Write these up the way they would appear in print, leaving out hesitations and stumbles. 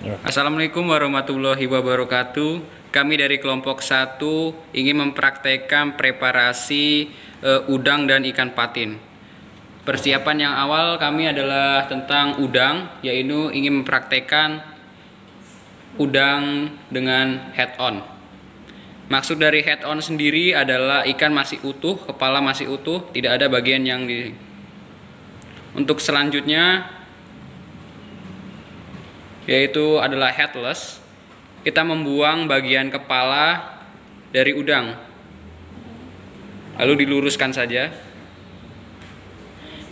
Assalamualaikum warahmatullahi wabarakatuh. Kami dari kelompok 1 ingin mempraktekkan preparasi udang dan ikan patin. Persiapan yang awal kami adalah tentang udang, yaitu ingin mempraktekkan udang dengan head on. Maksud dari head on sendiri adalah ikan masih utuh, kepala masih utuh, tidak ada bagian yang di. Untuk selanjutnya yaitu adalah headless. Kita membuang bagian kepala dari udang, lalu diluruskan saja.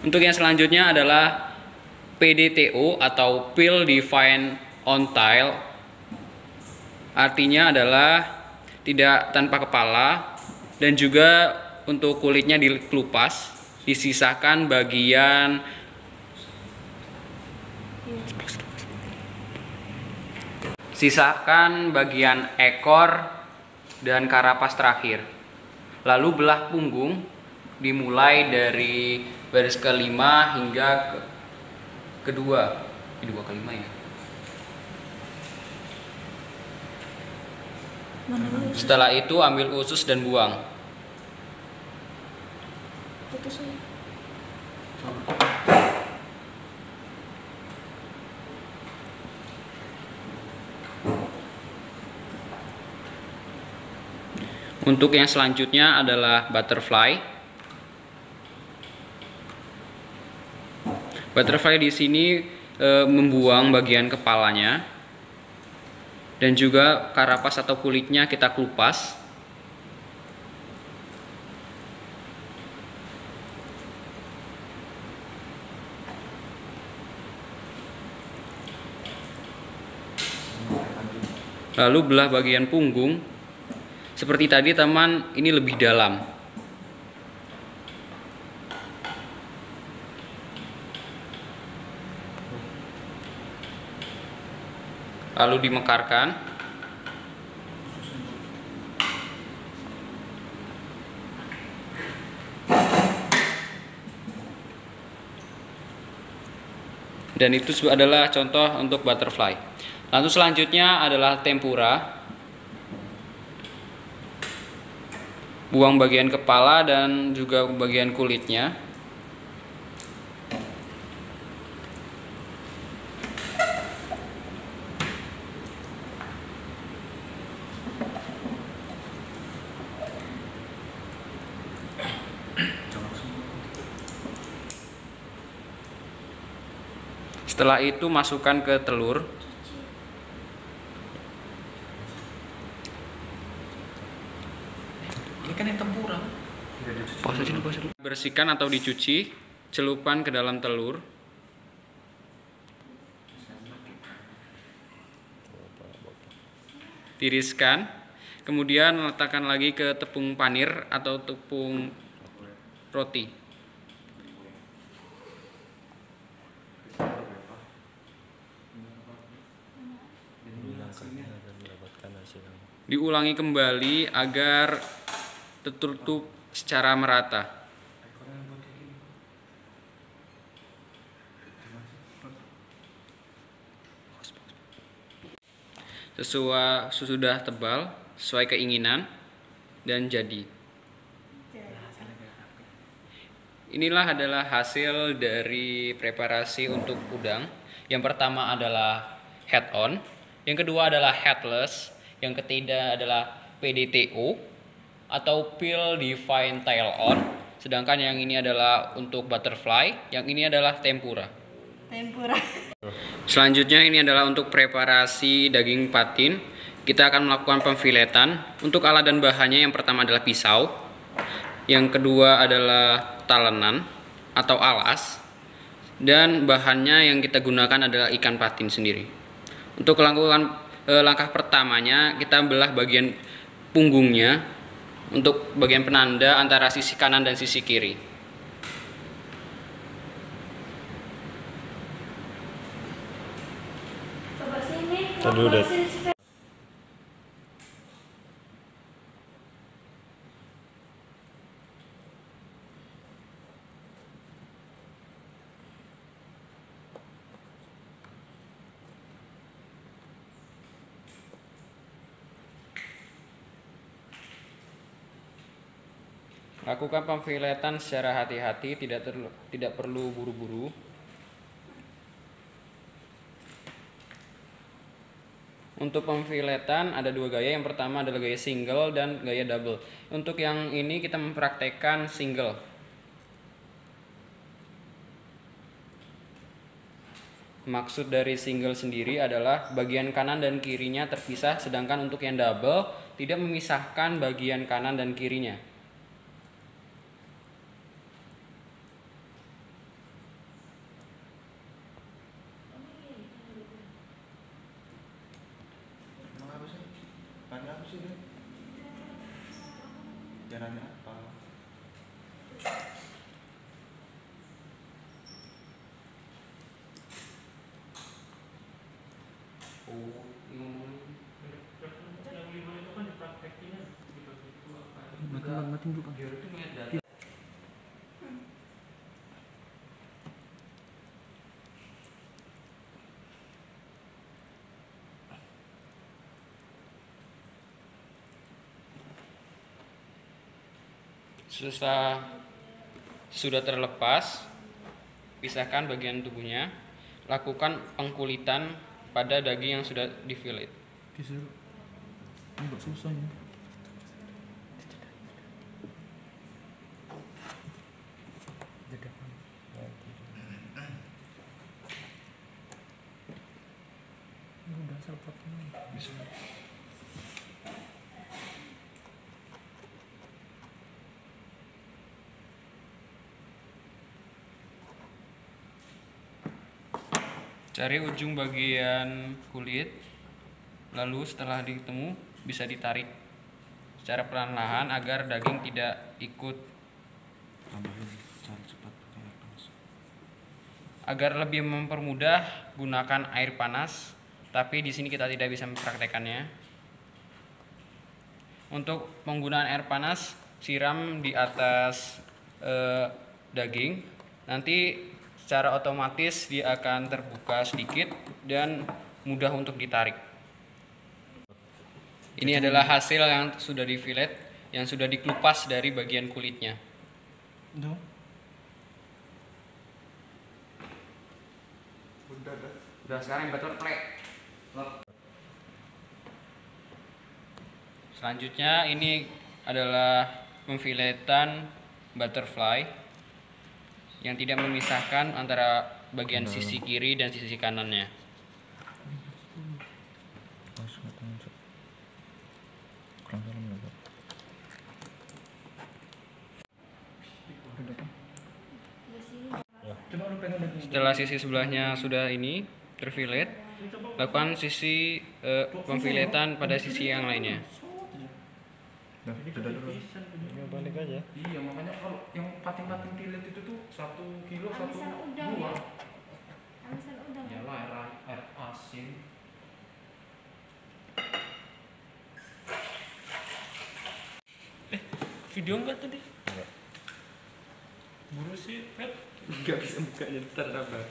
Untuk yang selanjutnya adalah PDTO atau Peel Define on Tail. Artinya adalah tidak tanpa kepala, dan juga untuk kulitnya dikelupas, disisakan bagian ekor dan karapas terakhir. Lalu belah punggung dimulai dari baris kelima hingga kedua kelima ya. Setelah itu ambil usus dan buang. Untuk yang selanjutnya adalah butterfly. Butterfly di sini membuang bagian kepalanya, dan juga karapas atau kulitnya kita kelupas. Lalu belah bagian punggung. Seperti tadi teman, ini lebih dalam. Lalu dimekarkan. Dan itu adalah contoh untuk butterfly. Lalu selanjutnya adalah tempura. Buang bagian kepala dan juga bagian kulitnya. Setelah itu masukkan ke telur. Ini kan yang tempura. Bersihkan atau dicuci, celupkan ke dalam telur. Tiriskan, kemudian letakkan lagi ke tepung panir atau tepung roti. Diulangi kembali agar tertutup secara merata. Sesudah tebal sesuai keinginan dan jadi. Inilah adalah hasil dari preparasi untuk udang. Yang pertama adalah head on, yang kedua adalah headless, yang ketiga adalah PDTO atau Peel Define Tail on, sedangkan yang ini adalah untuk butterfly, yang ini adalah tempura. Selanjutnya ini adalah untuk preparasi daging patin. Kita akan melakukan pemfiletan. Untuk alat dan bahannya, yang pertama adalah pisau, yang kedua adalah talenan atau alas, dan bahannya yang kita gunakan adalah ikan patin sendiri. Untuk melakukan langkah pertamanya, kita belah bagian punggungnya untuk bagian penanda antara sisi kanan dan sisi kiri. Lakukan pemfiletan secara hati-hati, tidak perlu buru-buru. Untuk pemfiletan ada dua gaya. Yang pertama adalah gaya single dan gaya double. Untuk yang ini kita mempraktekkan single. Maksud dari single sendiri adalah bagian kanan dan kirinya terpisah, sedangkan untuk yang double tidak memisahkan bagian kanan dan kirinya. Tanya apa sih dia? Jalannya apa? Oh, yang 5 itu kan dipraktekin dibagi dua kan. Mati dulu kan. Sudah terlepas, pisahkan bagian tubuhnya. Lakukan pengkulitan pada daging yang sudah difilet. Disuruh. Enggak susah ya. Udah selpatnya. Bisa. Cari ujung bagian kulit, lalu setelah ditemu bisa ditarik secara perlahan agar daging tidak ikut. Tambahin cara cepat pakai air panas. Agar lebih mempermudah, gunakan air panas, tapi di sini kita tidak bisa mempraktekannya. Untuk penggunaan air panas, siram di atas daging, nanti secara otomatis dia akan terbuka sedikit dan mudah untuk ditarik. Ini adalah hasil yang sudah difilet, yang sudah dikelupas dari bagian kulitnya. Udah sekarang butterfly. Selanjutnya ini adalah pemfiletan butterfly yang tidak memisahkan antara bagian sisi kiri dan sisi kanannya. Setelah sisi sebelahnya sudah ini terfilet, lakukan sisi pemfiletan pada sisi yang lainnya. Balik aja. Iya, makanya kalau yang pating-pating filet itu tuh 1 kilo 1 buah. Amisan udang. Yalah, air asin. Video enggak tadi? Enggak. Buru sih, Pet. Enggak bisa bukanya, ntar sabar.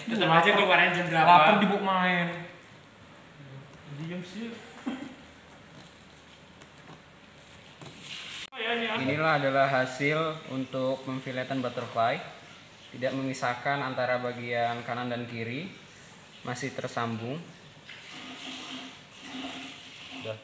Tetap aja keluarin jam 8. Lapar dibuk main. Diam sih. Inilah adalah hasil untuk pemfiletan butterfly. Tidak memisahkan antara bagian kanan dan kiri, masih tersambung. Udah.